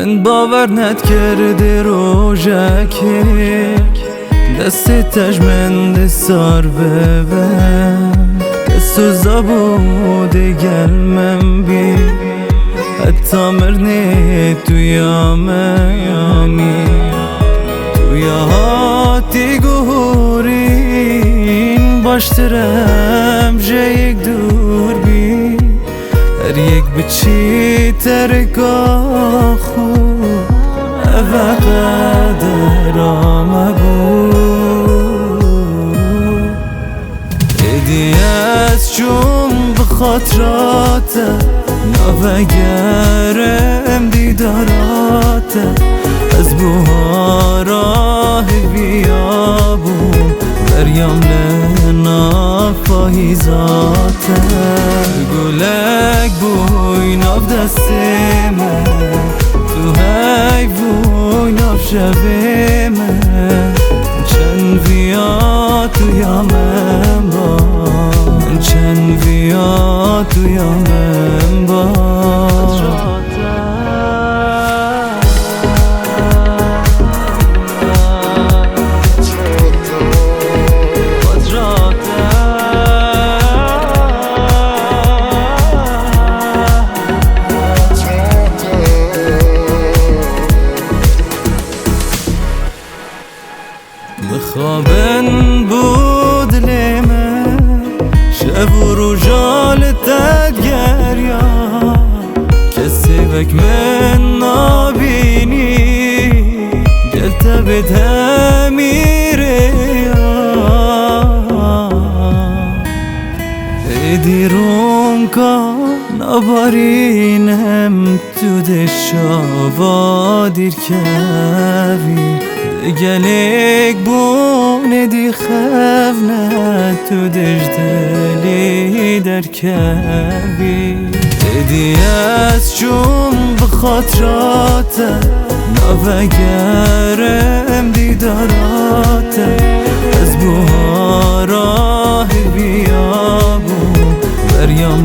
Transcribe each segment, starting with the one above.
من باور نکرده روژکی دست تجمند سار ببن دستو زبوده گلمم بی حتی مرنی تو یامی تو یاهاتی گورین باشترم جه یک دور بی هر یک بچی ترکا خود اوه قدرام بود ایدی از چون بخاطرات نوگرم دیدارات از بوها بیابون بریم لنا پاییزات گلک بوی ناف دستم تو حیوی ناف شبم چند ویا تو یامم با چند ویا تو یامم با بخوابن بود لیمه شب و روژال تدگریا کسی بک من نابینی دلت بد همیره ایدی روم کن نبارینم تو دشاوا دیر کوی گلک بونه دی خفنه تو دجدلی در کوی ایدی از چون بخاطرات نوگرم دیدارات از بوها راه بیابون بریم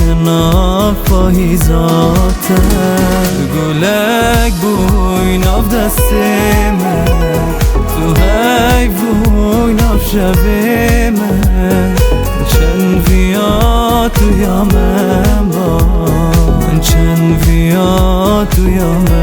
لنا پاییزات گلک بوی ناف دستم تو حیوی ناف شبم چند ویا تو یامم با چند ویا تو یامم